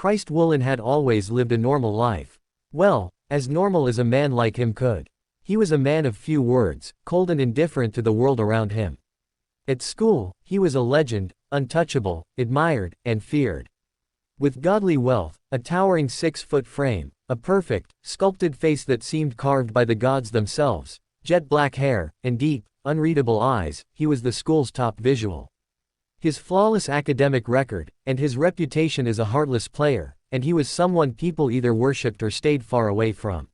Christ Woolen had always lived a normal life. Well, as normal as a man like him could. He was a man of few words, cold and indifferent to the world around him. At school, he was a legend, untouchable, admired, and feared. With godly wealth, a towering 6-foot frame, a perfect, sculpted face that seemed carved by the gods themselves, jet black hair, and deep, unreadable eyes, he was the school's top visual. His flawless academic record, and his reputation as a heartless player, and he was someone people either worshipped or stayed far away from.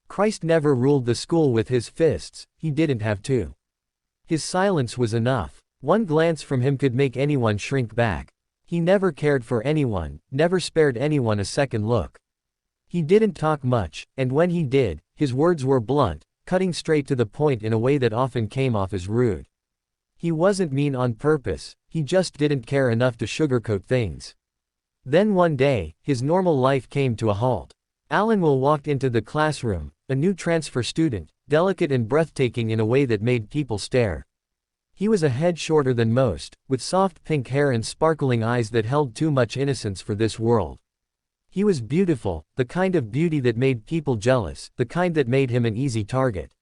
Christ never ruled the school with his fists, he didn't have to. His silence was enough. One glance from him could make anyone shrink back. He never cared for anyone, never spared anyone a second look. He didn't talk much, and when he did, his words were blunt, cutting straight to the point in a way that often came off as rude. He wasn't mean on purpose, he just didn't care enough to sugarcoat things. Then one day, his normal life came to a halt. Alan Will walked into the classroom, a new transfer student, delicate and breathtaking in a way that made people stare. He was a head shorter than most, with soft pink hair and sparkling eyes that held too much innocence for this world. He was beautiful, the kind of beauty that made people jealous, the kind that made him an easy target.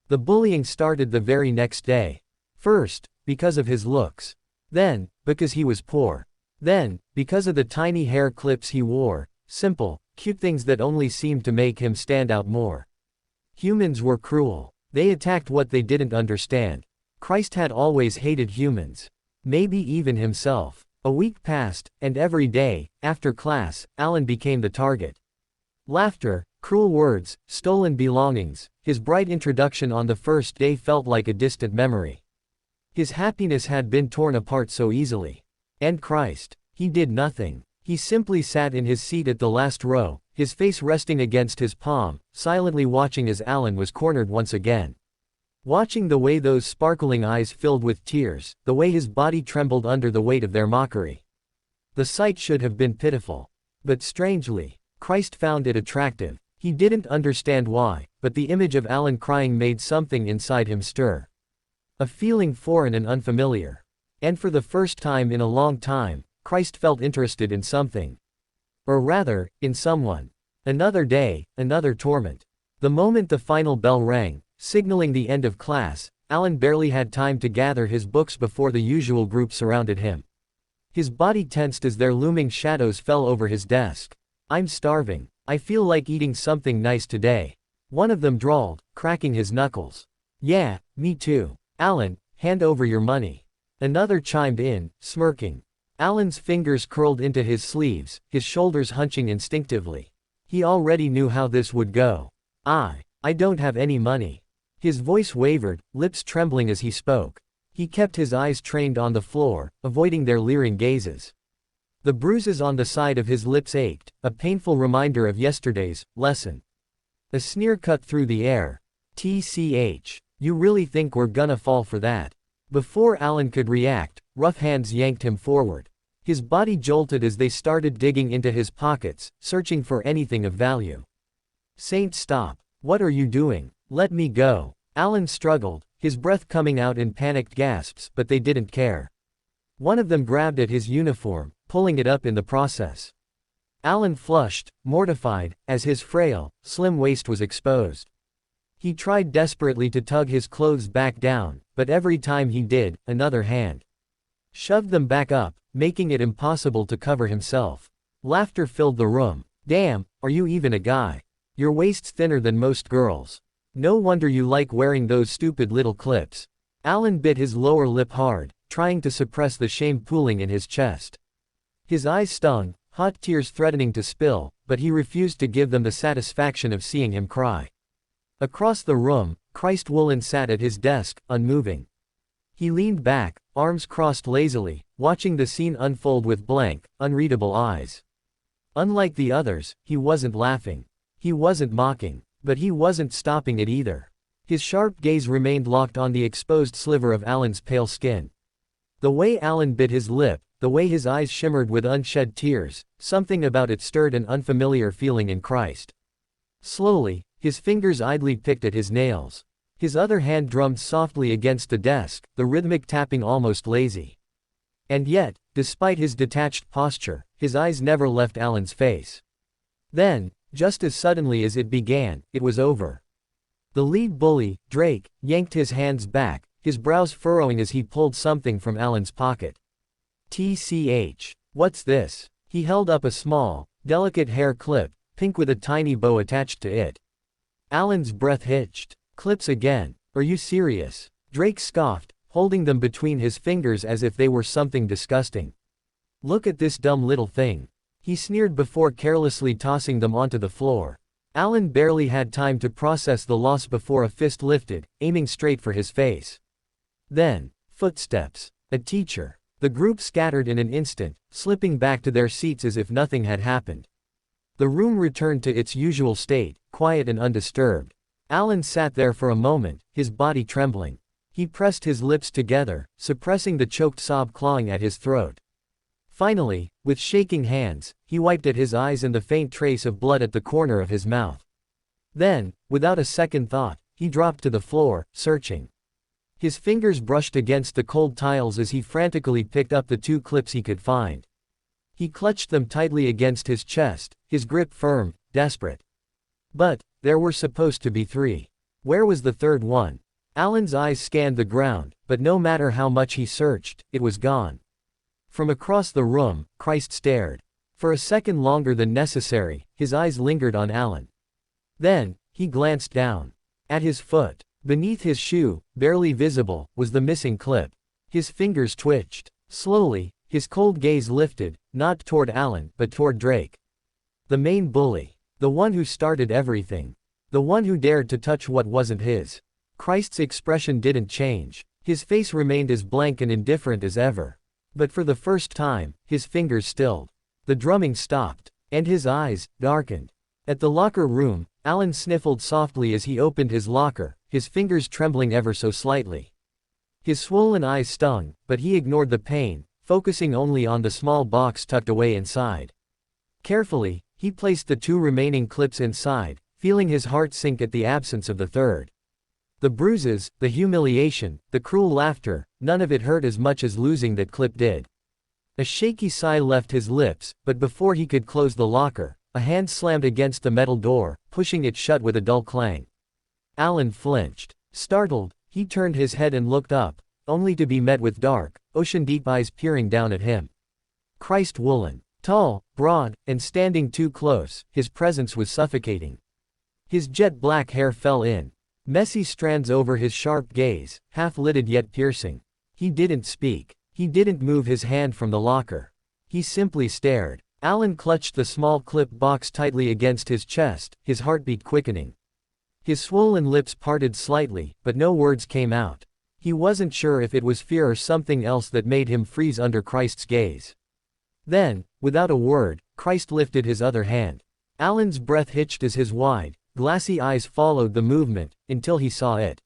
The bullying started the very next day. First, because of his looks. Then, because he was poor. Then, because of the tiny hair clips he wore, simple, cute things that only seemed to make him stand out more. Humans were cruel. They attacked what they didn't understand. Christ had always hated humans. Maybe even himself. A week passed, and every day, after class, Alan became the target. Laughter, cruel words, stolen belongings, his bright introduction on the first day felt like a distant memory. His happiness had been torn apart so easily. And Christ, he did nothing. He simply sat in his seat at the last row, his face resting against his palm, silently watching as Alan was cornered once again. Watching the way those sparkling eyes filled with tears, the way his body trembled under the weight of their mockery. The sight should have been pitiful. But strangely, Christ found it attractive. He didn't understand why, but the image of Alan crying made something inside him stir. A feeling foreign and unfamiliar. And for the first time in a long time, Christ felt interested in something. Or rather, in someone. Another day, another torment. The moment the final bell rang, signaling the end of class, Alan barely had time to gather his books before the usual group surrounded him. His body tensed as their looming shadows fell over his desk. "I'm starving. I feel like eating something nice today." One of them drawled, cracking his knuckles. "Yeah, me too. Alan, hand over your money." Another chimed in, smirking. Alan's fingers curled into his sleeves, his shoulders hunching instinctively. He already knew how this would go. I don't have any money." His voice wavered, lips trembling as he spoke. He kept his eyes trained on the floor, avoiding their leering gazes. The bruises on the side of his lips ached, a painful reminder of yesterday's lesson. A sneer cut through the air. "TCH. You really think we're gonna fall for that?" Before Alan could react, rough hands yanked him forward. His body jolted as they started digging into his pockets, searching for anything of value. "Saint, stop. What are you doing? Let me go." Alan struggled, his breath coming out in panicked gasps, but they didn't care. One of them grabbed at his uniform, pulling it up in the process. Alan flushed, mortified, as his frail, slim waist was exposed. He tried desperately to tug his clothes back down, but every time he did, another hand shoved them back up, making it impossible to cover himself. Laughter filled the room. "Damn, are you even a guy? Your waist's thinner than most girls. No wonder you like wearing those stupid little clips." Alan bit his lower lip hard, trying to suppress the shame pooling in his chest. His eyes stung, hot tears threatening to spill, but he refused to give them the satisfaction of seeing him cry. Across the room, Christ Woolen sat at his desk, unmoving. He leaned back, arms crossed lazily, watching the scene unfold with blank, unreadable eyes. Unlike the others, he wasn't laughing. He wasn't mocking. But he wasn't stopping it either. His sharp gaze remained locked on the exposed sliver of Alan's pale skin. The way Alan bit his lip, the way his eyes shimmered with unshed tears, something about it stirred an unfamiliar feeling in Christ. Slowly, his fingers idly picked at his nails. His other hand drummed softly against the desk, the rhythmic tapping almost lazy. And yet, Despite his detached posture, his eyes never left Alan's face. Then, just as suddenly as it began, it was over. The lead bully, Drake, yanked his hands back, his brows furrowing as he pulled something from Alan's pocket. "TCH. What's this?" He held up a small, delicate hair clip, pink with a tiny bow attached to it. Alan's breath hitched. "Clips again? Are you serious?" Drake scoffed, holding them between his fingers as if they were something disgusting. "Look at this dumb little thing," he sneered before carelessly tossing them onto the floor. Alan barely had time to process the loss before a fist lifted, aiming straight for his face. Then, footsteps. A teacher. The group scattered in an instant, slipping back to their seats as if nothing had happened. The room returned to its usual state, quiet and undisturbed. Alan sat there for a moment, his body trembling. He pressed his lips together, suppressing the choked sob clawing at his throat. Finally, with shaking hands, he wiped at his eyes and the faint trace of blood at the corner of his mouth. Then, without a second thought, he dropped to the floor, searching. His fingers brushed against the cold tiles as he frantically picked up the 2 clips he could find. He clutched them tightly against his chest, his grip firm, desperate. But, there were supposed to be 3. Where was the third one? Alan's eyes scanned the ground, but no matter how much he searched, it was gone. From across the room, Christ stared. For a second longer than necessary, his eyes lingered on Alan. Then, he glanced down. At his foot, beneath his shoe, barely visible, was the missing clip. His fingers twitched. Slowly, his cold gaze lifted, not toward Alan, but toward Drake. The main bully. The one who started everything. The one who dared to touch what wasn't his. Christ's expression didn't change. His face remained as blank and indifferent as ever. But for the first time, his fingers stilled. The drumming stopped, and his eyes darkened. At the locker room, Alan sniffled softly as he opened his locker, his fingers trembling ever so slightly. His swollen eyes stung, but he ignored the pain, focusing only on the small box tucked away inside. Carefully, he placed the 2 remaining clips inside, feeling his heart sink at the absence of the third. The bruises, the humiliation, the cruel laughter, none of it hurt as much as losing that clip did. A shaky sigh left his lips, but before he could close the locker, a hand slammed against the metal door, pushing it shut with a dull clang. Alan flinched. Startled, he turned his head and looked up, only to be met with dark, ocean-deep eyes peering down at him. Christ Woolen. Tall, broad, and standing too close, his presence was suffocating. His jet-black hair fell in messy strands over his sharp gaze, half-lidded yet piercing. He didn't speak. He didn't move his hand from the locker. He simply stared. Alan clutched the small clip box tightly against his chest, his heartbeat quickening. His swollen lips parted slightly, but no words came out. He wasn't sure if it was fear or something else that made him freeze under Christ's gaze. Then, without a word, Christ lifted his other hand. Alan's breath hitched as his wide, glassy eyes followed the movement, until he saw it.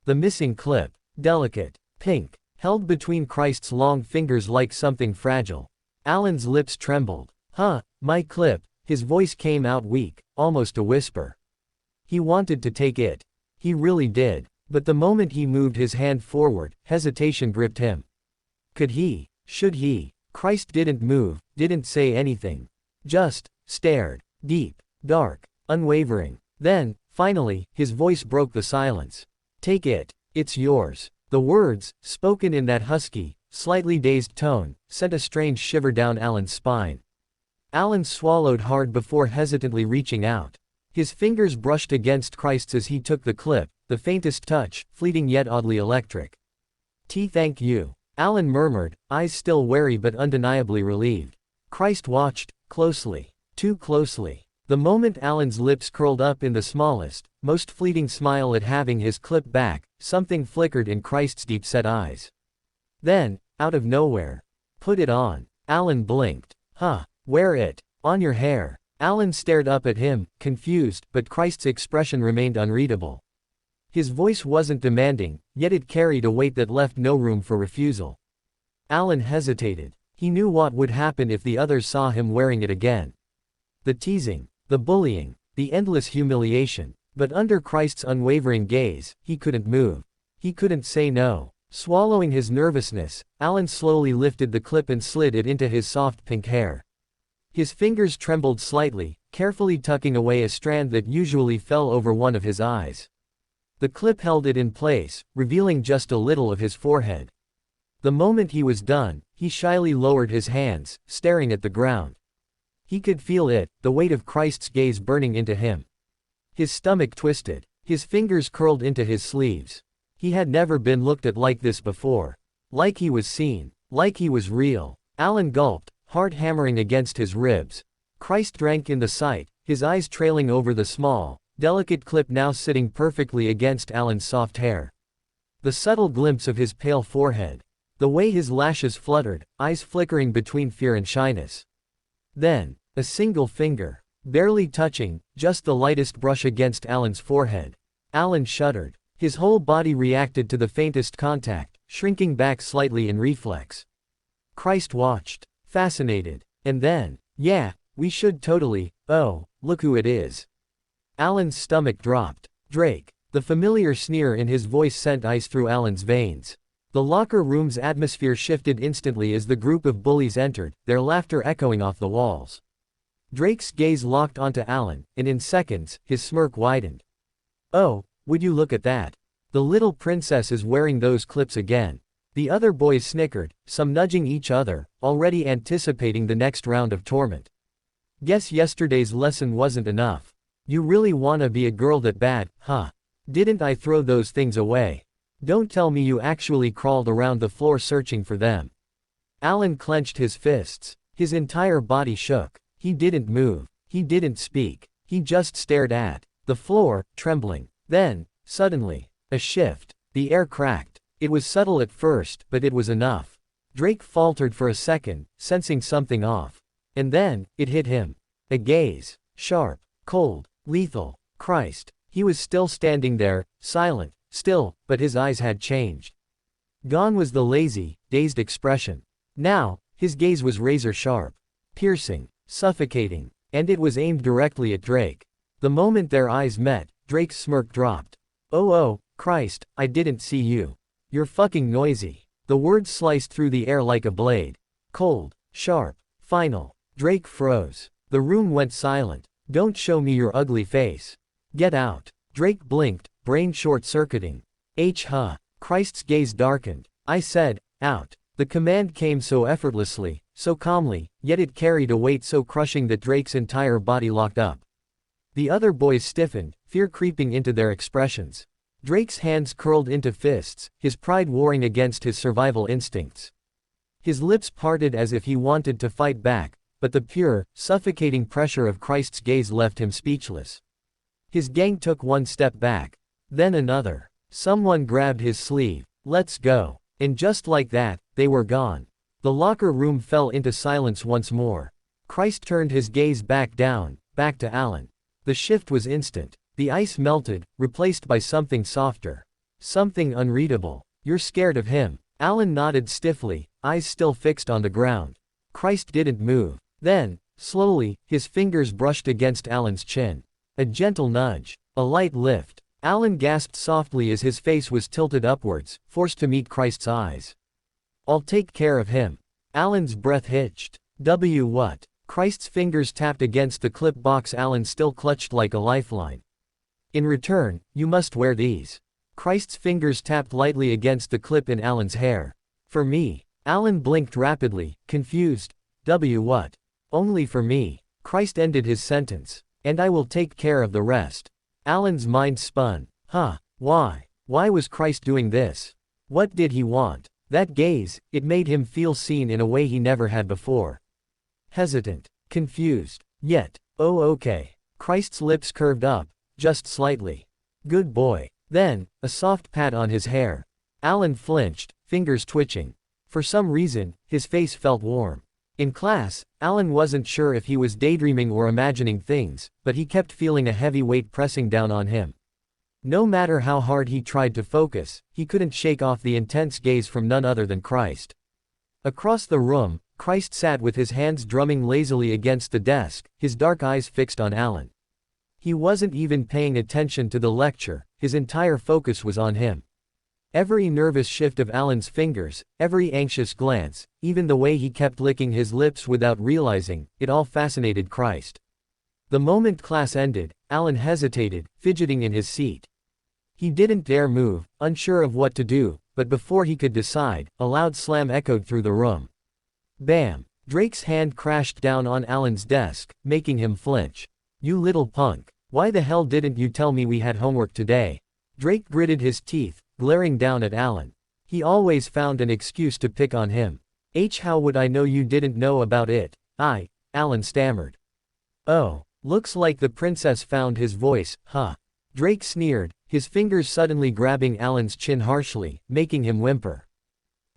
The missing clip, delicate, pink, held between Christ's long fingers like something fragile. Alan's lips trembled. "Huh, my clip," his voice came out weak, almost a whisper. He wanted to take it. He really did. But the moment he moved his hand forward, hesitation gripped him. Could he? Should he? Christ didn't move, didn't say anything. Just stared. Deep, dark, unwavering. Then, finally, his voice broke the silence. "Take it. It's yours." The words, spoken in that husky, slightly dazed tone, sent a strange shiver down Alan's spine. Alan swallowed hard before hesitantly reaching out. His fingers brushed against Christ's as he took the clip, the faintest touch, fleeting yet oddly electric. Thank you," Alan murmured, eyes still wary but undeniably relieved. Christ watched, closely. Too closely. The moment Alan's lips curled up in the smallest, most fleeting smile at having his clip back, something flickered in Christ's deep-set eyes. Then, out of nowhere, "Put it on." Alan blinked. "Huh, wear it. On your hair." Alan stared up at him, confused, but Christ's expression remained unreadable. His voice wasn't demanding, yet it carried a weight that left no room for refusal. Alan hesitated. He knew what would happen if the others saw him wearing it again. The teasing, the bullying, the endless humiliation. But under Christ's unwavering gaze, he couldn't move. He couldn't say no. Swallowing his nervousness, Alan slowly lifted the clip and slid it into his soft pink hair. His fingers trembled slightly, carefully tucking away a strand that usually fell over one of his eyes. The clip held it in place, revealing just a little of his forehead. The moment he was done, he shyly lowered his hands, staring at the ground. He could feel it, the weight of Christ's gaze burning into him. His stomach twisted. His fingers curled into his sleeves. He had never been looked at like this before. Like he was seen. Like he was real. Alan gulped, heart hammering against his ribs. Christ drank in the sight, his eyes trailing over the small, delicate clip now sitting perfectly against Alan's soft hair. The subtle glimpse of his pale forehead. The way his lashes fluttered, eyes flickering between fear and shyness. Then, a single finger. Barely touching, just the lightest brush against Alan's forehead. Alan shuddered. His whole body reacted to the faintest contact, shrinking back slightly in reflex. Christ watched, fascinated. And then, yeah, we should totally, oh, look who it is. Alan's stomach dropped. Drake. The familiar sneer in his voice sent ice through Alan's veins. The locker room's atmosphere shifted instantly as the group of bullies entered, their laughter echoing off the walls. Drake's gaze locked onto Alan, and in seconds, his smirk widened. Oh, would you look at that? The little princess is wearing those clips again. The other boys snickered, some nudging each other, already anticipating the next round of torment. Guess yesterday's lesson wasn't enough. You really wanna be a girl that bad, huh? Didn't I throw those things away? Don't tell me you actually crawled around the floor searching for them. Alan clenched his fists. His entire body shook. He didn't move. He didn't speak. He just stared at the floor, trembling. Then, suddenly, a shift. The air cracked. It was subtle at first, but it was enough. Drake faltered for a second, sensing something off. And then, it hit him. A gaze. Sharp, cold, lethal. Christ. He was still standing there, silent, still, but his eyes had changed. Gone was the lazy, dazed expression. Now, his gaze was razor sharp. Piercing. Suffocating. And it was aimed directly at Drake. The moment their eyes met, Drake's smirk dropped. Oh, Christ, I didn't see you. You're fucking noisy. The words sliced through the air like a blade. Cold, sharp, final. Drake froze. The room went silent. Don't show me your ugly face. Get out. Drake blinked, brain short-circuiting. Huh. Christ's gaze darkened. I said, out. The command came so effortlessly, so calmly, yet it carried a weight so crushing that Drake's entire body locked up. The other boys stiffened, fear creeping into their expressions. Drake's hands curled into fists, his pride warring against his survival instincts. His lips parted as if he wanted to fight back, but the pure, suffocating pressure of Christ's gaze left him speechless. His gang took one step back. Then another. Someone grabbed his sleeve. Let's go. And just like that, they were gone. The locker room fell into silence once more. Christ turned his gaze back down, back to Alan. The shift was instant. The ice melted, replaced by something softer. Something unreadable. You're scared of him. Alan nodded stiffly, eyes still fixed on the ground. Christ didn't move. Then, slowly, his fingers brushed against Alan's chin. A gentle nudge. A light lift. Alan gasped softly as his face was tilted upwards, forced to meet Christ's eyes. I'll take care of him. Alan's breath hitched. What? Christ's fingers tapped against the clip box Alan still clutched like a lifeline. In return, you must wear these. Christ's fingers tapped lightly against the clip in Alan's hair. For me. Alan blinked rapidly, confused. What? Only for me. Christ ended his sentence. And I will take care of the rest. Alan's mind spun. Why? Why was Christ doing this? What did he want? That gaze, it made him feel seen in a way he never had before. Hesitant. Confused. Yet, okay. Christ's lips curved up, just slightly. Good boy. Then, a soft pat on his hair. Alan flinched, fingers twitching. For some reason, his face felt warm. In class, Alan wasn't sure if he was daydreaming or imagining things, but he kept feeling a heavy weight pressing down on him. No matter how hard he tried to focus, he couldn't shake off the intense gaze from none other than Christ. Across the room, Christ sat with his hands drumming lazily against the desk, his dark eyes fixed on Alan. He wasn't even paying attention to the lecture, his entire focus was on him. Every nervous shift of Alan's fingers, every anxious glance, even the way he kept licking his lips without realizing, it all fascinated Christ. The moment class ended, Alan hesitated, fidgeting in his seat. He didn't dare move, unsure of what to do, but before he could decide, a loud slam echoed through the room. Bam! Drake's hand crashed down on Alan's desk, making him flinch. "You little punk. Why the hell didn't you tell me we had homework today?" Drake gritted his teeth, glaring down at Alan. He always found an excuse to pick on him. How would I know you didn't know about it?" Alan stammered. "Oh, looks like the princess found his voice, huh?" Drake sneered, his fingers suddenly grabbing Alan's chin harshly, making him whimper.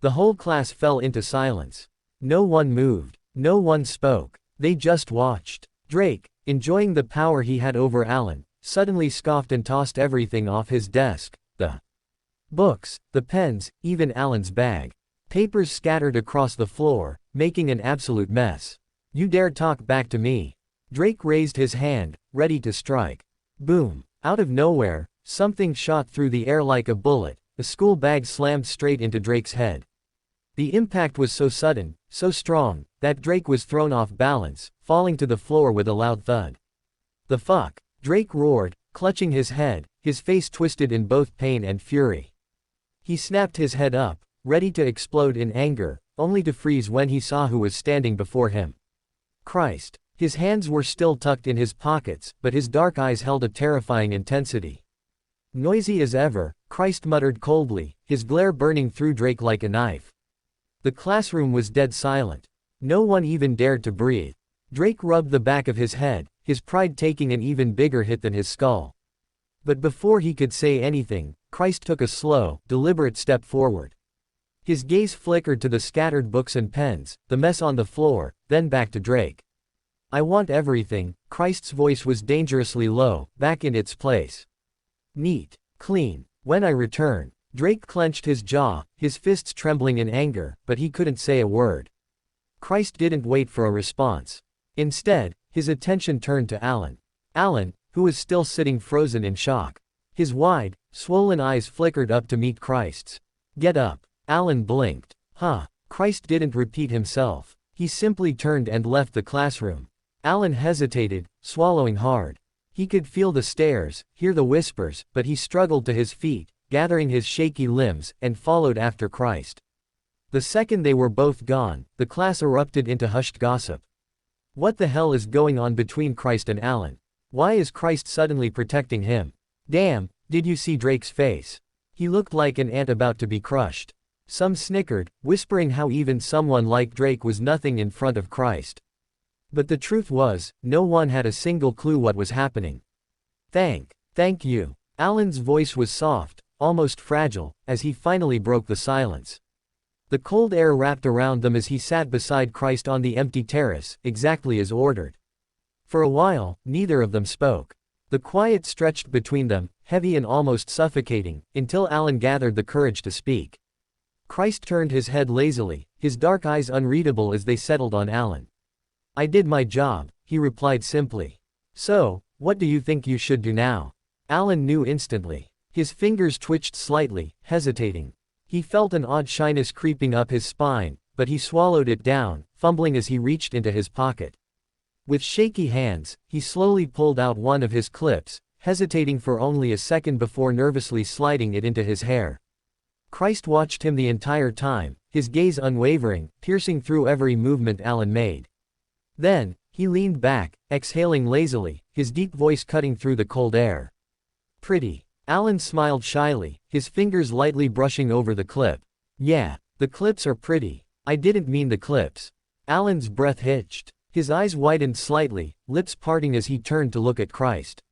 The whole class fell into silence. No one moved. No one spoke. They just watched. Drake, enjoying the power he had over Alan, suddenly scoffed and tossed everything off his desk, the books, the pens, even Alan's bag. Papers scattered across the floor, making an absolute mess. "You dare talk back to me?" Drake raised his hand, ready to strike. Boom! Out of nowhere, something shot through the air like a bullet. A school bag slammed straight into Drake's head. The impact was so sudden, so strong, that Drake was thrown off balance, falling to the floor with a loud thud. "The fuck?" Drake roared, clutching his head, his face twisted in both pain and fury. He snapped his head up, ready to explode in anger, only to freeze when he saw who was standing before him. Christ. His hands were still tucked in his pockets, but his dark eyes held a terrifying intensity. Noisy as ever, Christ muttered coldly, his glare burning through Drake like a knife. The classroom was dead silent. No one even dared to breathe. Drake rubbed the back of his head, his pride taking an even bigger hit than his skull. But before he could say anything, Christ took a slow, deliberate step forward. His gaze flickered to the scattered books and pens, the mess on the floor, then back to Drake. "I want everything." Christ's voice was dangerously low, back in its place. "Neat. Clean. When I return." Drake clenched his jaw, his fists trembling in anger, but he couldn't say a word. Christ didn't wait for a response. Instead, his attention turned to Alan. Alan, who was still sitting frozen in shock. His wide, swollen eyes flickered up to meet Christ's. "Get up." Alan blinked. Huh. Christ didn't repeat himself. He simply turned and left the classroom. Alan hesitated, swallowing hard. He could feel the stares, hear the whispers, but he struggled to his feet, gathering his shaky limbs, and followed after Christ. The second they were both gone, the class erupted into hushed gossip. What the hell is going on between Christ and Alan? Why is Christ suddenly protecting him? Damn, did you see Drake's face? He looked like an ant about to be crushed. Some snickered, whispering how even someone like Drake was nothing in front of Christ. But the truth was, no one had a single clue what was happening. Thank you. Alan's voice was soft, almost fragile, as he finally broke the silence. The cold air wrapped around them as he sat beside Christ on the empty terrace, exactly as ordered. For a while, neither of them spoke. The quiet stretched between them, heavy and almost suffocating, until Alan gathered the courage to speak. Christ turned his head lazily, his dark eyes unreadable as they settled on Alan. "I did my job," he replied simply. "So, what do you think you should do now?" Alan knew instantly. His fingers twitched slightly, hesitating. He felt an odd shyness creeping up his spine, but he swallowed it down, fumbling as he reached into his pocket. With shaky hands, he slowly pulled out one of his clips, hesitating for only a second before nervously sliding it into his hair. Christ watched him the entire time, his gaze unwavering, piercing through every movement Alan made. Then, he leaned back, exhaling lazily, his deep voice cutting through the cold air. "Pretty." Alan smiled shyly, his fingers lightly brushing over the clip. "Yeah, the clips are pretty. I didn't mean the clips." Alan's breath hitched. His eyes widened slightly, lips parting as he turned to look at Christ.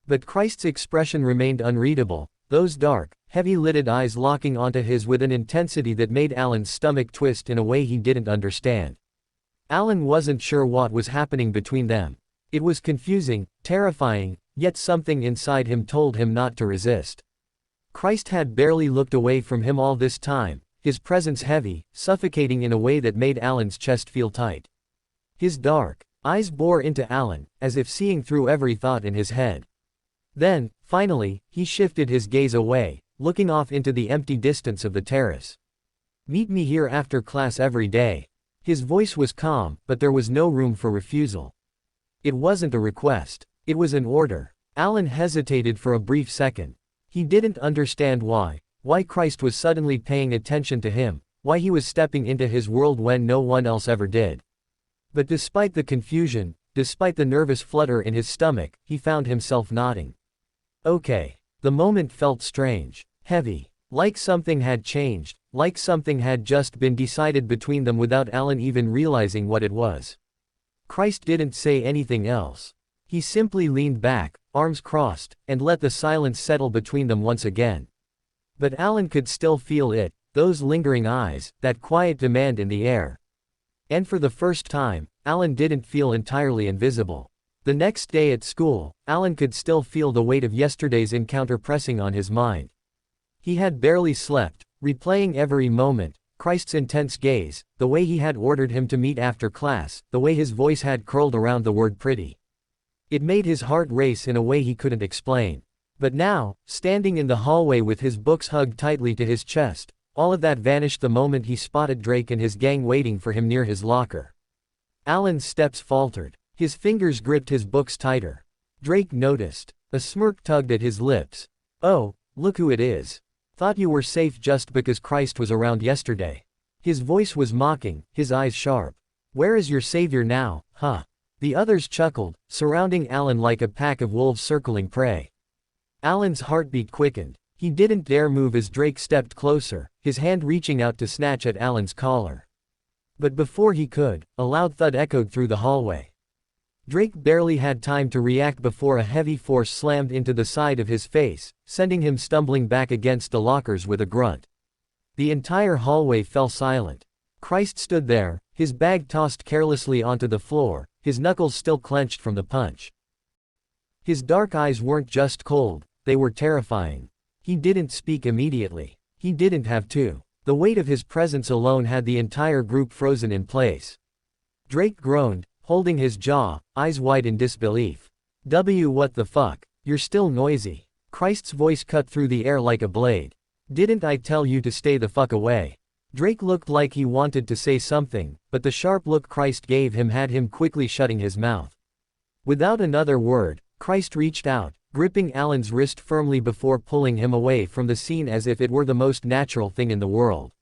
But Christ's expression remained unreadable, those dark, heavy-lidded eyes locking onto his with an intensity that made Alan's stomach twist in a way he didn't understand. Alan wasn't sure what was happening between them. It was confusing, terrifying, yet something inside him told him not to resist. Christ had barely looked away from him all this time, his presence heavy, suffocating in a way that made Alan's chest feel tight. His dark eyes bore into Alan, as if seeing through every thought in his head. Then, finally, he shifted his gaze away, looking off into the empty distance of the terrace. "Meet me here after class every day." His voice was calm, but there was no room for refusal. It wasn't a request. It was an order. Alan hesitated for a brief second. He didn't understand why Christ was suddenly paying attention to him, why he was stepping into his world when no one else ever did. But despite the confusion, despite the nervous flutter in his stomach, he found himself nodding. Okay. The moment felt strange, heavy, like something had changed, like something had just been decided between them without Alan even realizing what it was. Christ didn't say anything else. He simply leaned back, arms crossed, and let the silence settle between them once again. But Alan could still feel it, those lingering eyes, that quiet demand in the air. And for the first time, Alan didn't feel entirely invisible. The next day at school, Alan could still feel the weight of yesterday's encounter pressing on his mind. He had barely slept, replaying every moment, Christ's intense gaze, the way he had ordered him to meet after class, the way his voice had curled around the word pretty. It made his heart race in a way he couldn't explain. But now, standing in the hallway with his books hugged tightly to his chest, all of that vanished the moment he spotted Drake and his gang waiting for him near his locker. Alan's steps faltered. His fingers gripped his books tighter. Drake noticed. A smirk tugged at his lips. "Oh, look who it is. Thought you were safe just because Christ was around yesterday." His voice was mocking, his eyes sharp. "Where is your savior now, huh?" The others chuckled, surrounding Alan like a pack of wolves circling prey. Alan's heartbeat quickened. He didn't dare move as Drake stepped closer, his hand reaching out to snatch at Alan's collar. But before he could, a loud thud echoed through the hallway. Drake barely had time to react before a heavy force slammed into the side of his face, sending him stumbling back against the lockers with a grunt. The entire hallway fell silent. Christ stood there, his bag tossed carelessly onto the floor, his knuckles still clenched from the punch. His dark eyes weren't just cold, they were terrifying. He didn't speak immediately. He didn't have to. The weight of his presence alone had the entire group frozen in place. Drake groaned, holding his jaw, eyes wide in disbelief. What the fuck? You're still noisy." Christ's voice cut through the air like a blade. "Didn't I tell you to stay the fuck away?" Drake looked like he wanted to say something, but the sharp look Christ gave him had him quickly shutting his mouth. Without another word, Christ reached out, gripping Alan's wrist firmly before pulling him away from the scene as if it were the most natural thing in the world.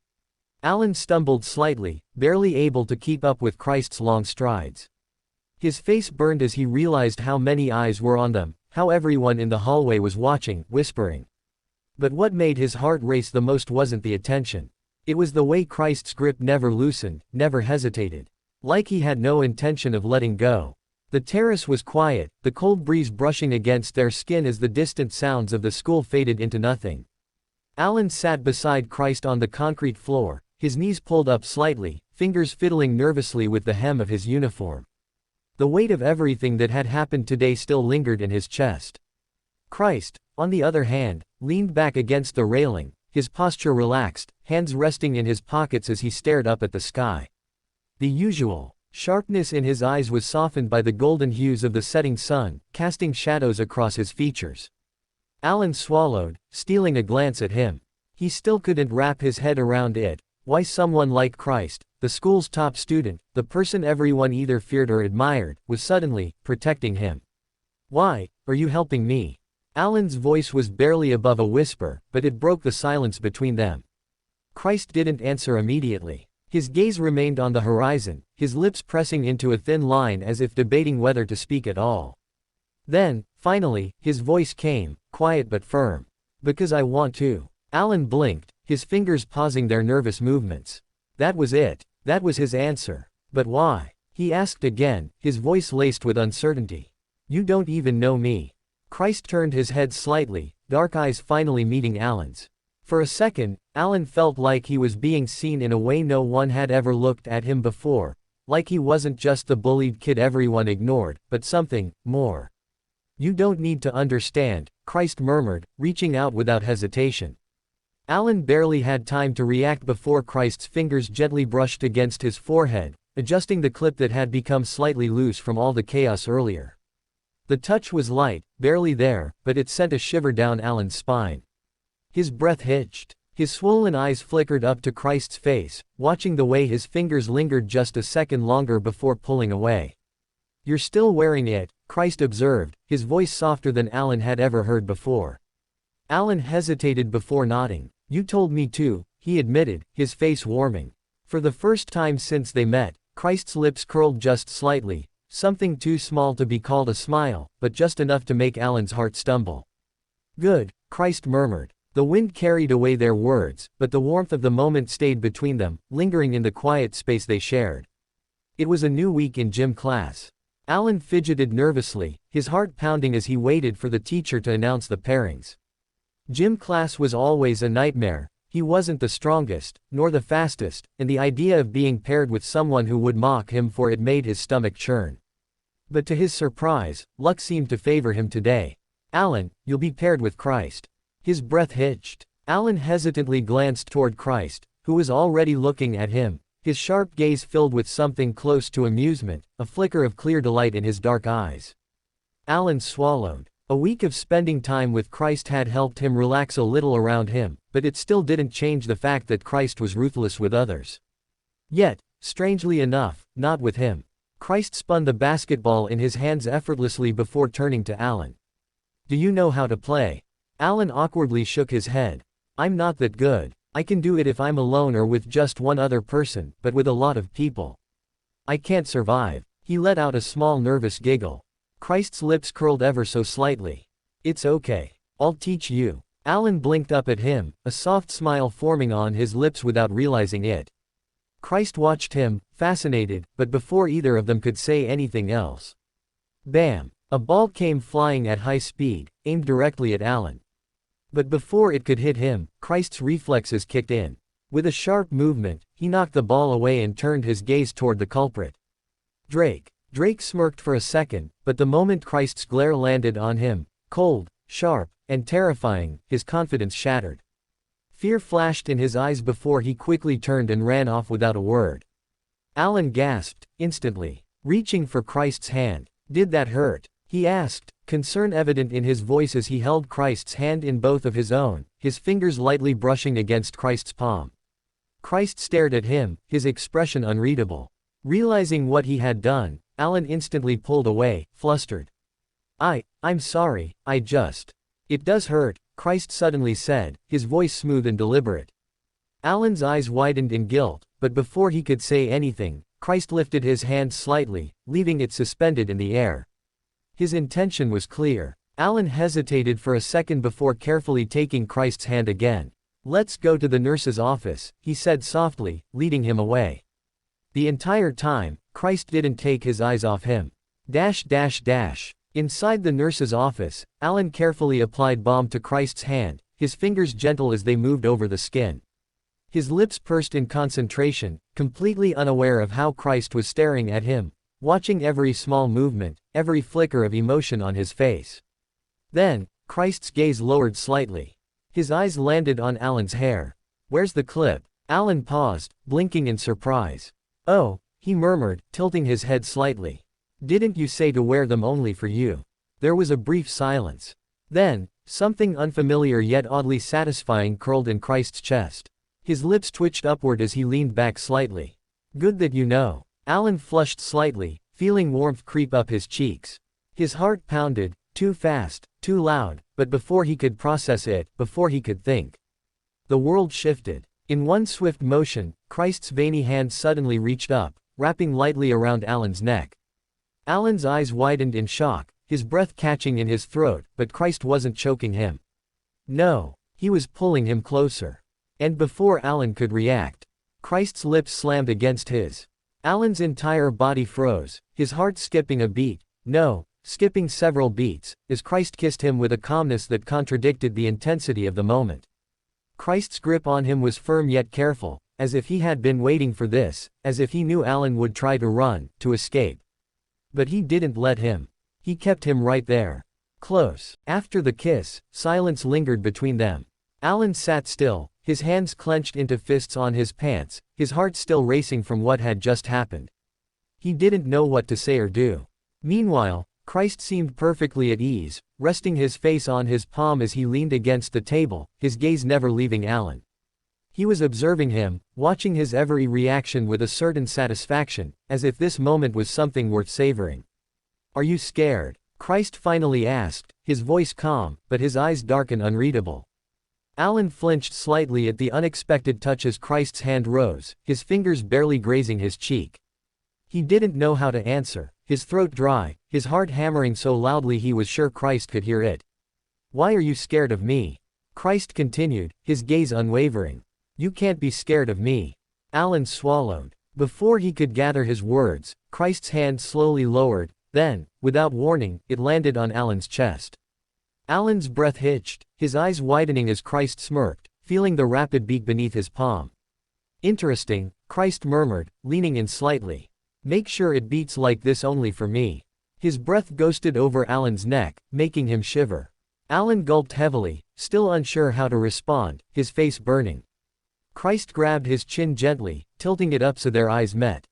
Alan stumbled slightly, barely able to keep up with Christ's long strides. His face burned as he realized how many eyes were on them, how everyone in the hallway was watching, whispering. But what made his heart race the most wasn't the attention. It was the way Christ's grip never loosened, never hesitated. Like he had no intention of letting go. The terrace was quiet, the cold breeze brushing against their skin as the distant sounds of the school faded into nothing. Alan sat beside Christ on the concrete floor, his knees pulled up slightly, fingers fiddling nervously with the hem of his uniform. The weight of everything that had happened today still lingered in his chest. Christ, on the other hand, leaned back against the railing, his posture relaxed, hands resting in his pockets as he stared up at the sky. The usual sharpness in his eyes was softened by the golden hues of the setting sun, casting shadows across his features. Alan swallowed, stealing a glance at him. He still couldn't wrap his head around it. Why someone like Christ, the school's top student, the person everyone either feared or admired, was suddenly protecting him. "Why are you helping me?" Alan's voice was barely above a whisper, but it broke the silence between them. Christ didn't answer immediately. His gaze remained on the horizon, his lips pressing into a thin line as if debating whether to speak at all. Then, finally, his voice came, quiet but firm. "Because I want to." Alan blinked, his fingers pausing their nervous movements. That was it. That was his answer. "But why?" he asked again, his voice laced with uncertainty. "You don't even know me." Christ turned his head slightly, dark eyes finally meeting Alan's. For a second, Alan felt like he was being seen in a way no one had ever looked at him before, like he wasn't just the bullied kid everyone ignored, but something more. "You don't need to understand," Christ murmured, reaching out without hesitation. Alan barely had time to react before Christ's fingers gently brushed against his forehead, adjusting the clip that had become slightly loose from all the chaos earlier. The touch was light, barely there, but it sent a shiver down Alan's spine. His breath hitched. His swollen eyes flickered up to Christ's face, watching the way his fingers lingered just a second longer before pulling away. "You're still wearing it," Christ observed, his voice softer than Alan had ever heard before. Alan hesitated before nodding. "You told me to," he admitted, his face warming. For the first time since they met, Christ's lips curled just slightly, something too small to be called a smile, but just enough to make Alan's heart stumble. "Good," Christ murmured. The wind carried away their words, but the warmth of the moment stayed between them, lingering in the quiet space they shared. It was a new week in gym class. Alan fidgeted nervously, his heart pounding as he waited for the teacher to announce the pairings. Gym class was always a nightmare. He wasn't the strongest, nor the fastest, and the idea of being paired with someone who would mock him for it made his stomach churn. But to his surprise, luck seemed to favor him today. "Alan, you'll be paired with Christ." His breath hitched. Alan hesitantly glanced toward Christ, who was already looking at him, his sharp gaze filled with something close to amusement, a flicker of clear delight in his dark eyes. Alan swallowed. A week of spending time with Christ had helped him relax a little around him, but it still didn't change the fact that Christ was ruthless with others. Yet, strangely enough, not with him. Christ spun the basketball in his hands effortlessly before turning to Alan. "Do you know how to play?" Alan awkwardly shook his head. "I'm not that good. I can do it if I'm alone or with just one other person, but with a lot of people, I can't survive." He let out a small nervous giggle. Christ's lips curled ever so slightly. "It's okay. I'll teach you." Alan blinked up at him, a soft smile forming on his lips without realizing it. Christ watched him, fascinated, but before either of them could say anything else. Bam! A ball came flying at high speed, aimed directly at Alan. But before it could hit him, Christ's reflexes kicked in. With a sharp movement, he knocked the ball away and turned his gaze toward the culprit. Drake. Drake smirked for a second, but the moment Christ's glare landed on him, cold, sharp, and terrifying, his confidence shattered. Fear flashed in his eyes before he quickly turned and ran off without a word. Alan gasped, instantly, reaching for Christ's hand. "Did that hurt?" he asked, concern evident in his voice as he held Christ's hand in both of his own, his fingers lightly brushing against Christ's palm. Christ stared at him, his expression unreadable. Realizing what he had done, Alan instantly pulled away, flustered. I'm sorry, It does hurt," Christ suddenly said, his voice smooth and deliberate. Alan's eyes widened in guilt, but before he could say anything, Christ lifted his hand slightly, leaving it suspended in the air. His intention was clear. Alan hesitated for a second before carefully taking Christ's hand again. "Let's go to the nurse's office," he said softly, leading him away. The entire time, Christ didn't take his eyes off him. Inside the nurse's office, Alan carefully applied balm to Christ's hand, his fingers gentle as they moved over the skin. His lips pursed in concentration, completely unaware of how Christ was staring at him, watching every small movement, every flicker of emotion on his face. Then, Christ's gaze lowered slightly. His eyes landed on Alan's hair. "Where's the clip?" Alan paused, blinking in surprise. "Oh," he murmured, tilting his head slightly. "Didn't you say to wear them only for you?" There was a brief silence. Then, something unfamiliar yet oddly satisfying curled in Christ's chest. His lips twitched upward as he leaned back slightly. "Good that you know." Alan flushed slightly, feeling warmth creep up his cheeks. His heart pounded, too fast, too loud, but before he could process it, before he could think, the world shifted. In one swift motion, Christ's veiny hand suddenly reached up, wrapping lightly around Alan's neck. Alan's eyes widened in shock, his breath catching in his throat, but Christ wasn't choking him. No, he was pulling him closer. And before Alan could react, Christ's lips slammed against his. Alan's entire body froze, his heart skipping a beat, skipping several beats, as Christ kissed him with a calmness that contradicted the intensity of the moment. Christ's grip on him was firm yet careful, as if he had been waiting for this, as if he knew Alan would try to run, to escape. But he didn't let him. He kept him right there. Close. After the kiss, silence lingered between them. Alan sat still, his hands clenched into fists on his pants, his heart still racing from what had just happened. He didn't know what to say or do. Meanwhile, Christ seemed perfectly at ease, resting his face on his palm as he leaned against the table, his gaze never leaving Alan. He was observing him, watching his every reaction with a certain satisfaction, as if this moment was something worth savoring. "Are you scared?" Christ finally asked, his voice calm, but his eyes dark and unreadable. Alan flinched slightly at the unexpected touch as Christ's hand rose, his fingers barely grazing his cheek. He didn't know how to answer, his throat dry, his heart hammering so loudly he was sure Christ could hear it. "Why are you scared of me?" Christ continued, his gaze unwavering. "You can't be scared of me." Alan swallowed. Before he could gather his words, Christ's hand slowly lowered, then, without warning, it landed on Alan's chest. Alan's breath hitched, his eyes widening as Christ smirked, feeling the rapid beat beneath his palm. "Interesting," Christ murmured, leaning in slightly. "Make sure it beats like this only for me." His breath ghosted over Alan's neck, making him shiver. Alan gulped heavily, still unsure how to respond, his face burning. Christ grabbed his chin gently, tilting it up so their eyes met.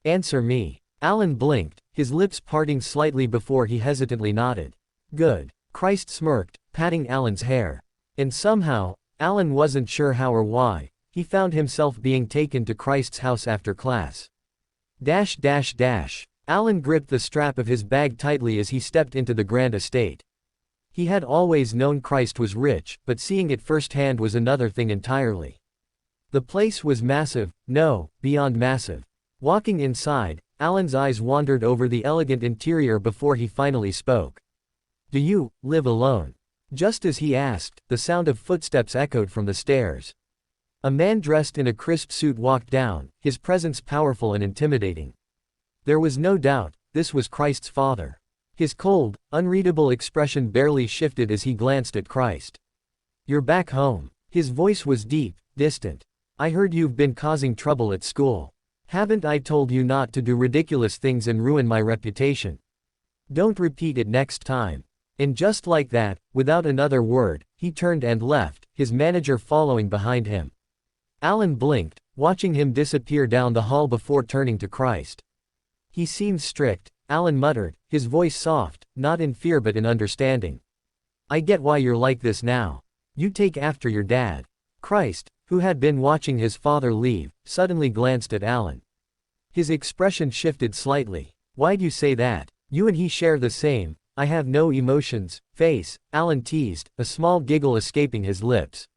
"Answer me." Alan blinked, his lips parting slightly before he hesitantly nodded. "Good." Christ smirked, patting Alan's hair. And somehow, Alan wasn't sure how or why, he found himself being taken to Christ's house after class. Alan gripped the strap of his bag tightly as he stepped into the grand estate. He had always known Christ was rich, but seeing it firsthand was another thing entirely. The place was massive, no, beyond massive. Walking inside, Alan's eyes wandered over the elegant interior before he finally spoke. "Do you live alone?" Just as he asked, the sound of footsteps echoed from the stairs. A man dressed in a crisp suit walked down, his presence powerful and intimidating. There was no doubt, this was Christ's father. His cold, unreadable expression barely shifted as he glanced at Christ. "You're back home." His voice was deep, distant. "I heard you've been causing trouble at school. Haven't I told you not to do ridiculous things and ruin my reputation? Don't repeat it next time." And just like that, without another word, he turned and left, his manager following behind him. Alan blinked, watching him disappear down the hall before turning to Christ. "He seems strict," Alan muttered, his voice soft, not in fear but in understanding. "I get why you're like this now. You take after your dad." Christ, who had been watching his father leave, suddenly glanced at Alan. His expression shifted slightly. "Why'd you say that? You and he share the same, I have no emotions, face," Alan teased, a small giggle escaping his lips.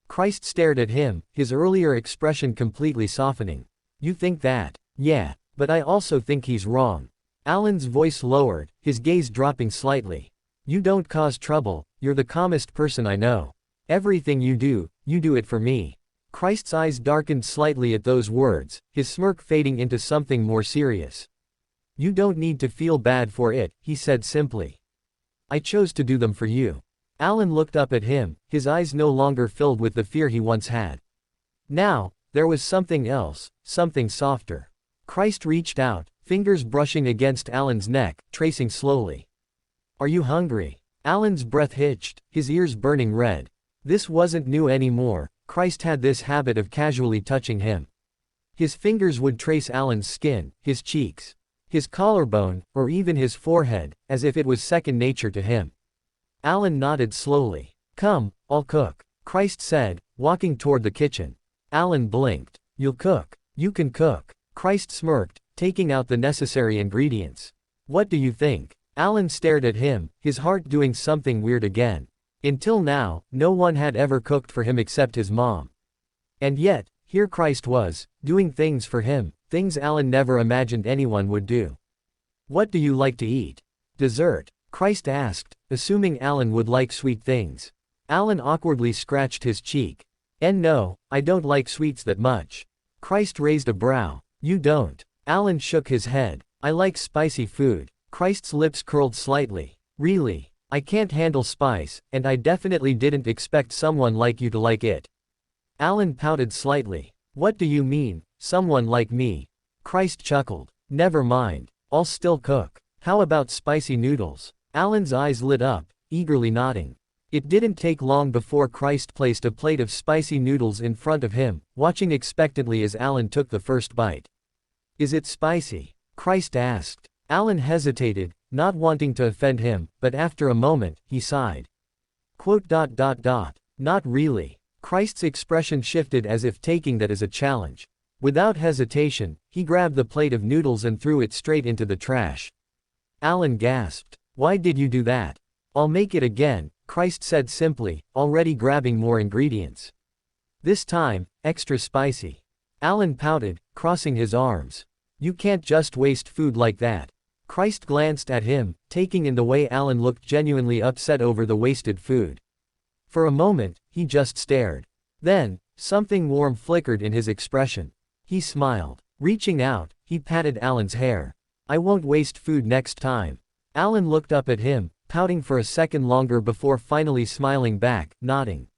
Christ stared at him, his earlier expression completely softening. "You think that? Yeah, but I also think he's wrong." Alan's voice lowered, his gaze dropping slightly. "You don't cause trouble, you're the calmest person I know. Everything you do it for me." Christ's eyes darkened slightly at those words, his smirk fading into something more serious. "You don't need to feel bad for it," he said simply. "I chose to do them for you." Alan looked up at him, his eyes no longer filled with the fear he once had. Now, there was something else, something softer. Christ reached out, fingers brushing against Alan's neck, tracing slowly. "Are you hungry?" Alan's breath hitched, his ears burning red. This wasn't new anymore, Christ had this habit of casually touching him. His fingers would trace Alan's skin, his cheeks, his collarbone, or even his forehead, as if it was second nature to him. Alan nodded slowly. "Come, I'll cook," Christ said, walking toward the kitchen. Alan blinked. "You'll cook? You can cook." Christ smirked, taking out the necessary ingredients. "What do you think?" Alan stared at him, his heart doing something weird again. Until now, no one had ever cooked for him except his mom. And yet, here Christ was, doing things for him, things Alan never imagined anyone would do. "What do you like to eat?" "Dessert?" Christ asked, assuming Alan would like sweet things. Alan awkwardly scratched his cheek. "And no, I don't like sweets that much." Christ raised a brow. "You don't?" Alan shook his head. "I like spicy food." Christ's lips curled slightly. "Really? I can't handle spice, and I definitely didn't expect someone like you to like it." Alan pouted slightly. "What do you mean, someone like me?" Christ chuckled. "Never mind. I'll still cook. How about spicy noodles?" Alan's eyes lit up, eagerly nodding. It didn't take long before Christ placed a plate of spicy noodles in front of him, watching expectantly as Alan took the first bite. "Is it spicy?" Christ asked. Alan hesitated, not wanting to offend him, but after a moment, he sighed. Not really. Christ's expression shifted as if taking that as a challenge. Without hesitation, he grabbed the plate of noodles and threw it straight into the trash. Alan gasped. Why did you do that? I'll make it again, Christ said simply, already grabbing more ingredients. This time, extra spicy. Alan pouted, crossing his arms. You can't just waste food like that. Christ glanced at him, taking in the way Alan looked genuinely upset over the wasted food. For a moment, he just stared. Then, something warm flickered in his expression. He smiled. Reaching out, he patted Alan's hair. I won't waste food next time. Alan looked up at him, pouting for a second longer before finally smiling back, nodding.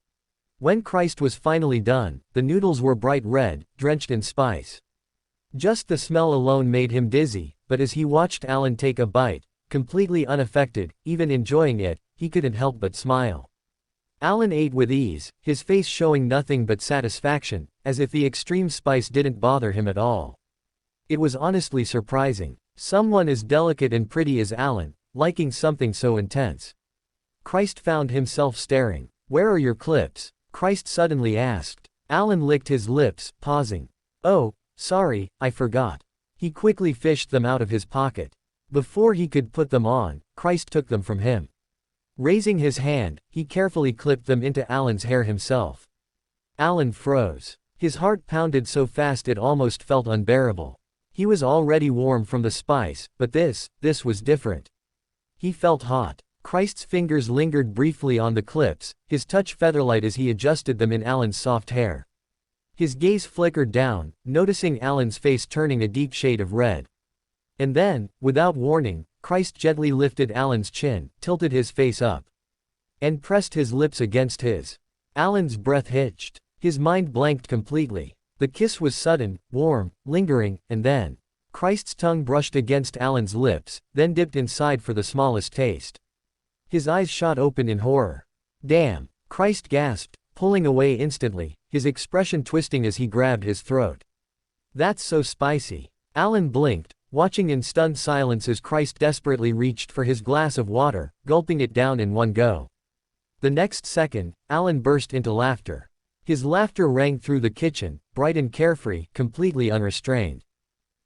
When Christ was finally done, the noodles were bright red, drenched in spice. Just the smell alone made him dizzy, but as he watched Alan take a bite, completely unaffected, even enjoying it, he couldn't help but smile. Alan ate with ease, his face showing nothing but satisfaction, as if the extreme spice didn't bother him at all. It was honestly surprising. Someone as delicate and pretty as Alan, liking something so intense. Christ found himself staring. Where are your clips? Christ suddenly asked. Alan licked his lips, pausing. Oh, sorry, I forgot. He quickly fished them out of his pocket. Before he could put them on, Christ took them from him. Raising his hand, he carefully clipped them into Alan's hair himself. Alan froze. His heart pounded so fast it almost felt unbearable. He was already warm from the spice, but this was different. He felt hot. Christ's fingers lingered briefly on the clips, his touch featherlight as he adjusted them in Alan's soft hair. His gaze flickered down, noticing Alan's face turning a deep shade of red. And then, without warning, Christ gently lifted Alan's chin, tilted his face up, and pressed his lips against his. Alan's breath hitched. His mind blanked completely. The kiss was sudden, warm, lingering, and then Christ's tongue brushed against Alan's lips, then dipped inside for the smallest taste. His eyes shot open in horror. Damn, Christ gasped, pulling away instantly, his expression twisting as he grabbed his throat. That's so spicy. Alan blinked, watching in stunned silence as Christ desperately reached for his glass of water, gulping it down in one go. The next second, Alan burst into laughter. His laughter rang through the kitchen, bright and carefree, completely unrestrained.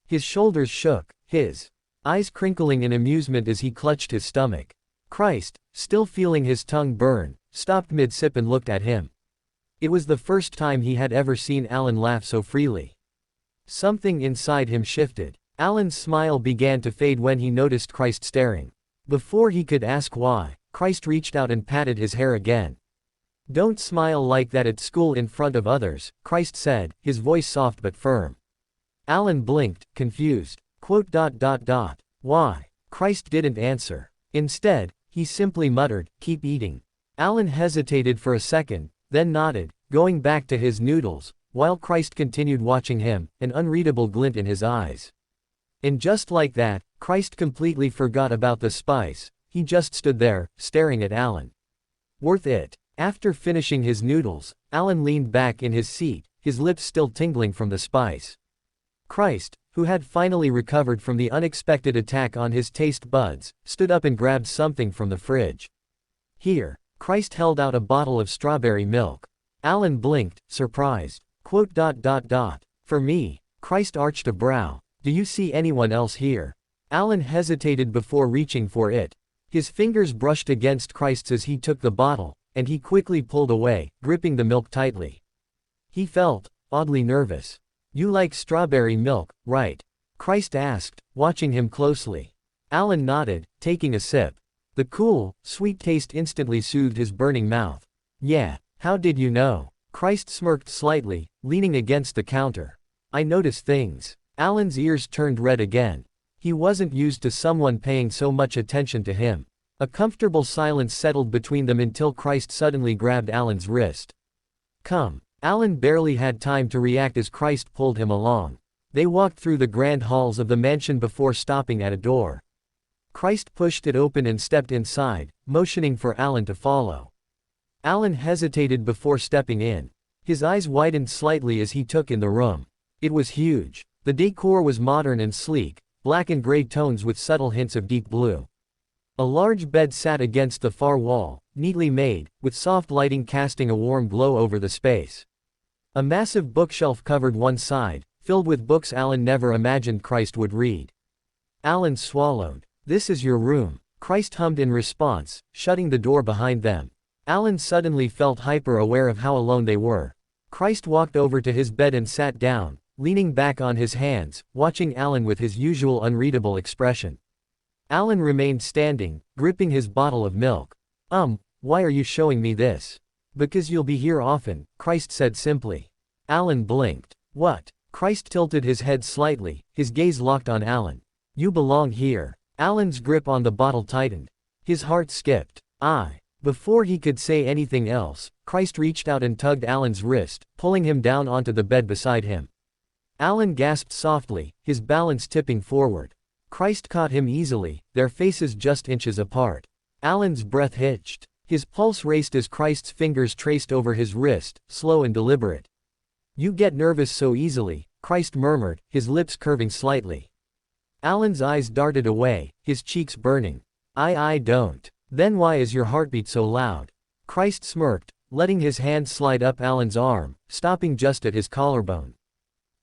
His shoulders shook, his eyes crinkling in amusement as he clutched his stomach. Christ, still feeling his tongue burn, stopped mid-sip and looked at him. It was the first time he had ever seen Alan laugh so freely. Something inside him shifted. Alan's smile began to fade when he noticed Christ staring. Before he could ask why, Christ reached out and patted his hair again. Don't smile like that at school in front of others, Christ said, his voice soft but firm. Alan blinked, confused. Why? Christ didn't answer. Instead, he simply muttered, keep eating. Alan hesitated for a second, then nodded, going back to his noodles, while Christ continued watching him, an unreadable glint in his eyes. And just like that, Christ completely forgot about the spice. He just stood there, staring at Alan. Worth it. After finishing his noodles, Alan leaned back in his seat, his lips still tingling from the spice. Christ, who had finally recovered from the unexpected attack on his taste buds, stood up and grabbed something from the fridge. Here, Christ held out a bottle of strawberry milk. Alan blinked, surprised. For me, Christ arched a brow. Do you see anyone else here? Alan hesitated before reaching for it. His fingers brushed against Christ's as he took the bottle, and he quickly pulled away, gripping the milk tightly. He felt oddly nervous. You like strawberry milk, right? Christ asked, watching him closely. Alan nodded, taking a sip. The cool, sweet taste instantly soothed his burning mouth. Yeah, how did you know? Christ smirked slightly, leaning against the counter. I notice things. Alan's ears turned red again. He wasn't used to someone paying so much attention to him. A comfortable silence settled between them until Christ suddenly grabbed Alan's wrist. Come. Alan barely had time to react as Christ pulled him along. They walked through the grand halls of the mansion before stopping at a door. Christ pushed it open and stepped inside, motioning for Alan to follow. Alan hesitated before stepping in. His eyes widened slightly as he took in the room. It was huge. The decor was modern and sleek, black and gray tones with subtle hints of deep blue. A large bed sat against the far wall, neatly made, with soft lighting casting a warm glow over the space. A massive bookshelf covered one side, filled with books Alan never imagined Christ would read. Alan swallowed. "This is your room," Christ hummed in response, shutting the door behind them. Alan suddenly felt hyper-aware of how alone they were. Christ walked over to his bed and sat down, leaning back on his hands, watching Alan with his usual unreadable expression. Alan remained standing, gripping his bottle of milk. Why are you showing me this?" "Because you'll be here often," Christ said simply. Alan blinked. "What?" Christ tilted his head slightly, his gaze locked on Alan. "You belong here." Alan's grip on the bottle tightened. His heart skipped. Before he could say anything else, Christ reached out and tugged Alan's wrist, pulling him down onto the bed beside him. Alan gasped softly, his balance tipping forward. Christ caught him easily, their faces just inches apart. Alan's breath hitched. His pulse raced as Christ's fingers traced over his wrist, slow and deliberate. "You get nervous so easily," Christ murmured, his lips curving slightly. Alan's eyes darted away, his cheeks burning. I don't." "Then why is your heartbeat so loud?" Christ smirked, letting his hand slide up Alan's arm, stopping just at his collarbone.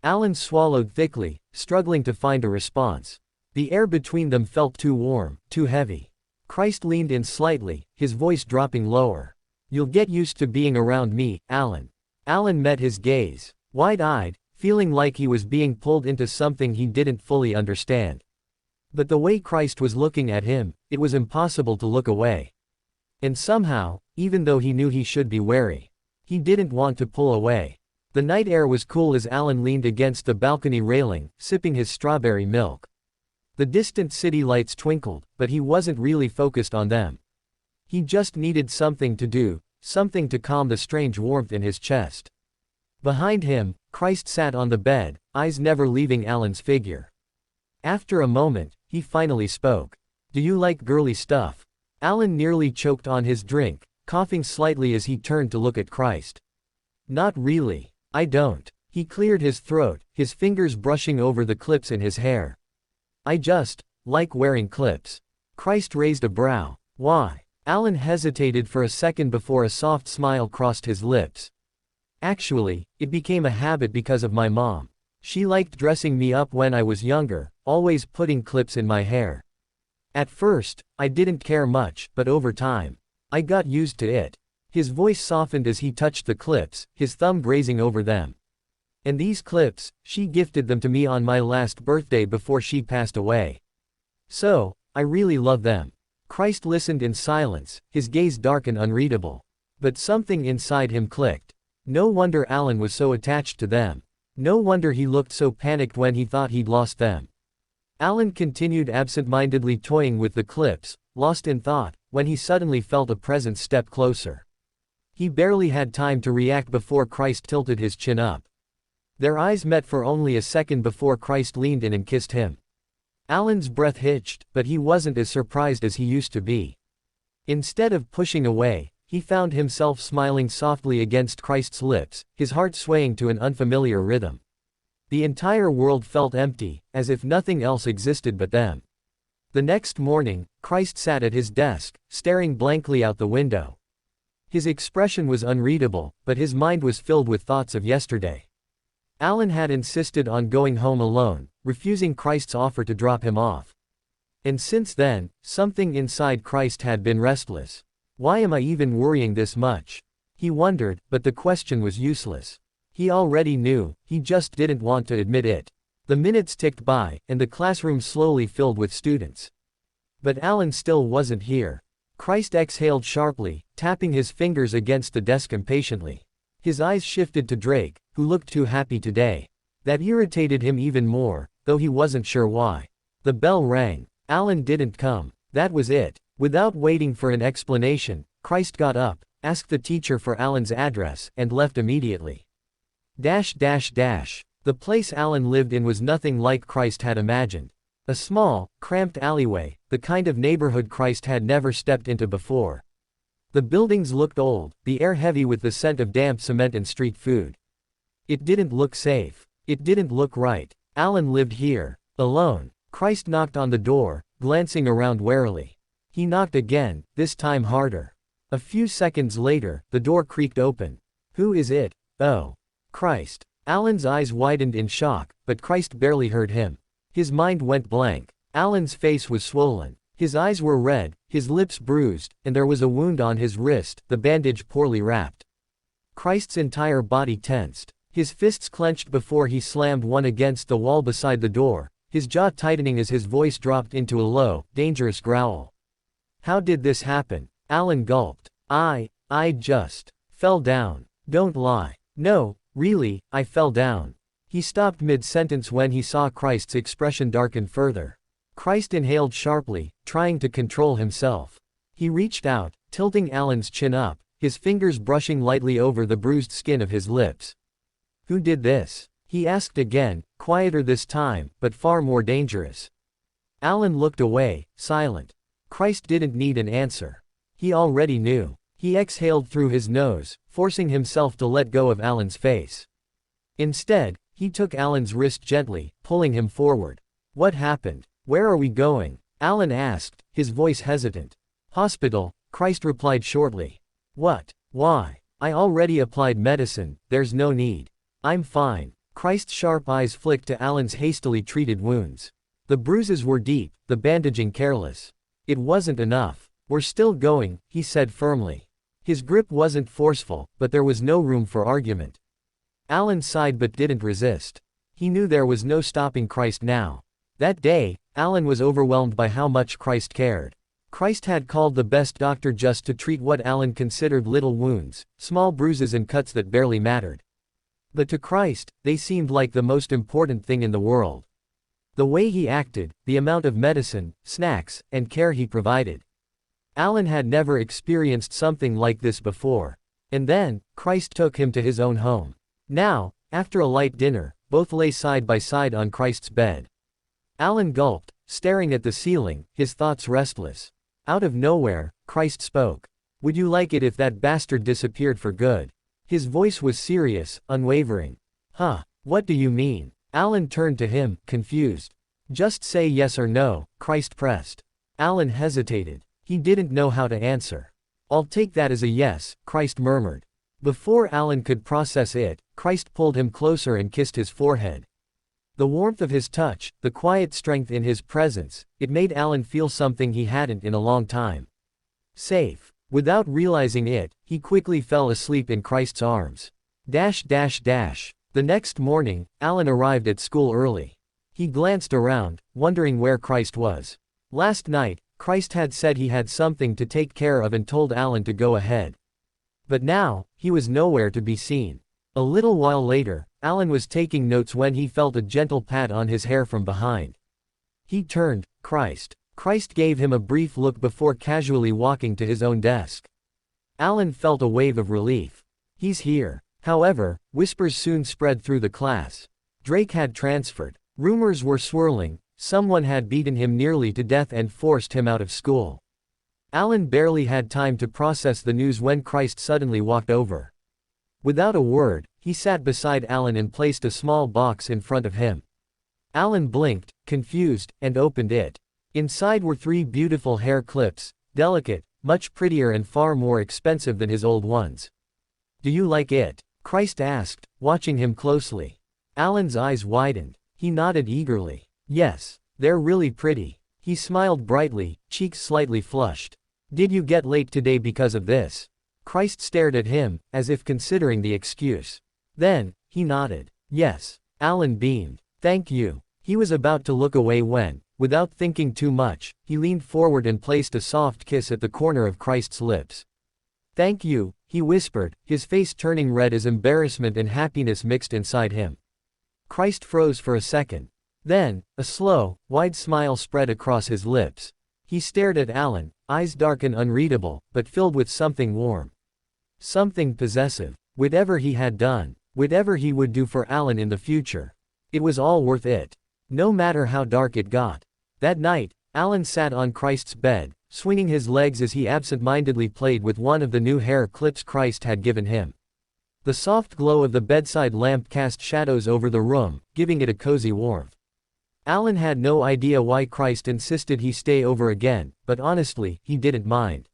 Alan swallowed thickly, struggling to find a response. The air between them felt too warm, too heavy. Christ leaned in slightly, his voice dropping lower. "You'll get used to being around me, Alan." Alan met his gaze, wide-eyed, feeling like he was being pulled into something he didn't fully understand. But the way Christ was looking at him, it was impossible to look away. And somehow, even though he knew he should be wary, he didn't want to pull away. The night air was cool as Alan leaned against the balcony railing, sipping his strawberry milk. The distant city lights twinkled, but he wasn't really focused on them. He just needed something to do, something to calm the strange warmth in his chest. Behind him, Christ sat on the bed, eyes never leaving Alan's figure. After a moment, he finally spoke. "Do you like girly stuff?" Alan nearly choked on his drink, coughing slightly as he turned to look at Christ. "Not really. I don't." He cleared his throat, his fingers brushing over the clips in his hair. "I just like wearing clips." Christ raised a brow. "Why?" Alan hesitated for a second before a soft smile crossed his lips. "Actually, it became a habit because of my mom. She liked dressing me up when I was younger, always putting clips in my hair. At first, I didn't care much, but over time, I got used to it." His voice softened as he touched the clips, his thumb grazing over them. "And these clips, she gifted them to me on my last birthday before she passed away. So, I really love them." Christ listened in silence, his gaze dark and unreadable. But something inside him clicked. No wonder Alan was so attached to them. No wonder he looked so panicked when he thought he'd lost them. Alan continued absent-mindedly toying with the clips, lost in thought, when he suddenly felt a presence step closer. He barely had time to react before Christ tilted his chin up. Their eyes met for only a second before Christ leaned in and kissed him. Alan's breath hitched, but he wasn't as surprised as he used to be. Instead of pushing away, he found himself smiling softly against Christ's lips, his heart swaying to an unfamiliar rhythm. The entire world felt empty, as if nothing else existed but them. The next morning, Christ sat at his desk, staring blankly out the window. His expression was unreadable, but his mind was filled with thoughts of yesterday. Alan had insisted on going home alone, refusing Christ's offer to drop him off. And since then, something inside Christ had been restless. "Why am I even worrying this much?" he wondered, but the question was useless. He already knew, he just didn't want to admit it. The minutes ticked by, and the classroom slowly filled with students. But Alan still wasn't here. Christ exhaled sharply, tapping his fingers against the desk impatiently. His eyes shifted to Drake, who looked too happy today. That irritated him even more, though he wasn't sure why. The bell rang. Alan didn't come. That was it. Without waiting for an explanation, Christ got up, asked the teacher for Alan's address, and left immediately. The place Alan lived in was nothing like Christ had imagined. A small, cramped alleyway, the kind of neighborhood Christ had never stepped into before. The buildings looked old, the air heavy with the scent of damp cement and street food. It didn't look safe. It didn't look right. Alan lived here, alone. Christ knocked on the door, glancing around warily. He knocked again, this time harder. A few seconds later, the door creaked open. Who is it? Oh. Christ. Alan's eyes widened in shock, but Christ barely heard him. His mind went blank. Alan's face was swollen. His eyes were red, his lips bruised, and there was a wound on his wrist, the bandage poorly wrapped. Christ's entire body tensed. His fists clenched before he slammed one against the wall beside the door, his jaw tightening as his voice dropped into a low, dangerous growl. How did this happen? Alan gulped. I just fell down. Don't lie. No, really, I fell down. He stopped mid-sentence when he saw Christ's expression darken further. Christ inhaled sharply, trying to control himself. He reached out, tilting Alan's chin up, his fingers brushing lightly over the bruised skin of his lips. Who did this? He asked again, quieter this time, but far more dangerous. Alan looked away, silent. Christ didn't need an answer. He already knew. He exhaled through his nose, forcing himself to let go of Alan's face. Instead, he took Alan's wrist gently, pulling him forward. What happened? Where are we going? Alan asked, his voice hesitant. Hospital, Christ replied shortly. What? Why? I already applied medicine, there's no need. I'm fine. Christ's sharp eyes flicked to Alan's hastily treated wounds. The bruises were deep, the bandaging careless. It wasn't enough. We're still going, he said firmly. His grip wasn't forceful, but there was no room for argument. Alan sighed but didn't resist. He knew there was no stopping Christ now. That day, Alan was overwhelmed by how much Christ cared. Christ had called the best doctor just to treat what Alan considered little wounds, small bruises and cuts that barely mattered. But to Christ, they seemed like the most important thing in the world. The way he acted, the amount of medicine, snacks, and care he provided. Alan had never experienced something like this before. And then, Christ took him to his own home. Now, after a light dinner, both lay side by side on Christ's bed. Alan gulped, staring at the ceiling, his thoughts restless. Out of nowhere, Christ spoke. Would you like it if that bastard disappeared for good? His voice was serious, unwavering. Huh, what do you mean? Alan turned to him, confused. Just say yes or no, Christ pressed. Alan hesitated. He didn't know how to answer. I'll take that as a yes, Christ murmured. Before Alan could process it, Christ pulled him closer and kissed his forehead. The warmth of his touch, the quiet strength in his presence, it made Alan feel something he hadn't in a long time. Safe. Without realizing it, he quickly fell asleep in Christ's arms. The next morning, Alan arrived at school early. He glanced around, wondering where Christ was. Last night, Christ had said he had something to take care of and told Alan to go ahead. But now, he was nowhere to be seen. A little while later, Alan was taking notes when he felt a gentle pat on his hair from behind. He turned. Christ. Christ gave him a brief look before casually walking to his own desk. Alan felt a wave of relief. He's here. However, whispers soon spread through the class. Drake had transferred. Rumors were swirling. Someone had beaten him nearly to death and forced him out of school. Alan barely had time to process the news when Christ suddenly walked over. Without a word, he sat beside Alan and placed a small box in front of him. Alan blinked, confused, and opened it. Inside were 3 beautiful hair clips, delicate, much prettier and far more expensive than his old ones. Do you like it? Christ asked, watching him closely. Alan's eyes widened. He nodded eagerly. Yes, they're really pretty. He smiled brightly, cheeks slightly flushed. Did you get late today because of this? Christ stared at him, as if considering the excuse. Then, he nodded. Yes. Alan beamed. Thank you. He was about to look away when, without thinking too much, he leaned forward and placed a soft kiss at the corner of Christ's lips. Thank you, he whispered, his face turning red as embarrassment and happiness mixed inside him. Christ froze for a second. Then, a slow, wide smile spread across his lips. He stared at Alan, eyes dark and unreadable, but filled with something warm. Something possessive. Whatever he had done, whatever he would do for Alan in the future, it was all worth it. No matter how dark it got. That night, Alan sat on Christ's bed, swinging his legs as he absent-mindedly played with one of the new hair clips Christ had given him. The soft glow of the bedside lamp cast shadows over the room, giving it a cozy warmth. Alan had no idea why Christ insisted he stay over again, but honestly, he didn't mind.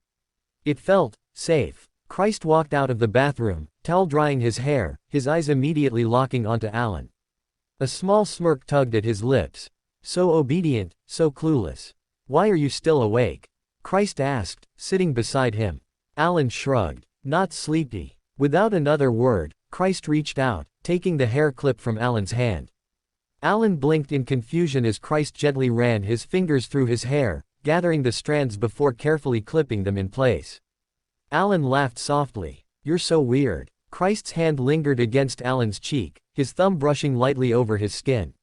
It felt safe. Christ walked out of the bathroom, towel drying his hair, his eyes immediately locking onto Alan. A small smirk tugged at his lips. So obedient, so clueless. Why are you still awake? Christ asked, sitting beside him. Alan shrugged. Not sleepy. Without another word, Christ reached out, taking the hair clip from Alan's hand. Alan blinked in confusion as Christ gently ran his fingers through his hair, gathering the strands before carefully clipping them in place. Alan laughed softly. You're so weird. Christ's hand lingered against Alan's cheek, his thumb brushing lightly over his skin.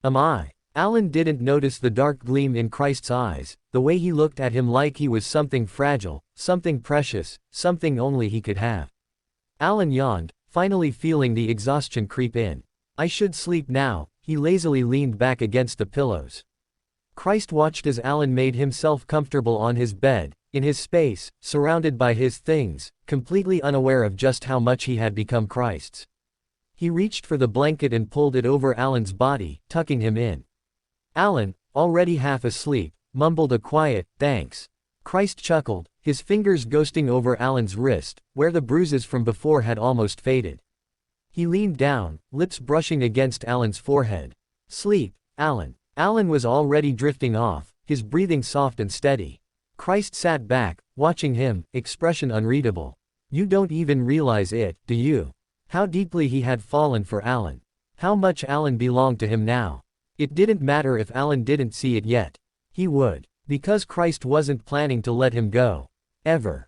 Am I? Alan didn't notice the dark gleam in Christ's eyes, the way he looked at him like he was something fragile, something precious, something only he could have. Alan yawned, finally feeling the exhaustion creep in. I should sleep now, he lazily leaned back against the pillows. Christ watched as Alan made himself comfortable on his bed, in his space, surrounded by his things, completely unaware of just how much he had become Christ's. He reached for the blanket and pulled it over Alan's body, tucking him in. Alan, already half asleep, mumbled a quiet, thanks. Christ chuckled, his fingers ghosting over Alan's wrist, where the bruises from before had almost faded. He leaned down, lips brushing against Alan's forehead. Sleep, Alan. Alan was already drifting off, his breathing soft and steady. Christ sat back, watching him, expression unreadable. You don't even realize it, do you? How deeply he had fallen for Alan. How much Alan belonged to him now. It didn't matter if Alan didn't see it yet. He would. Because Christ wasn't planning to let him go. Ever.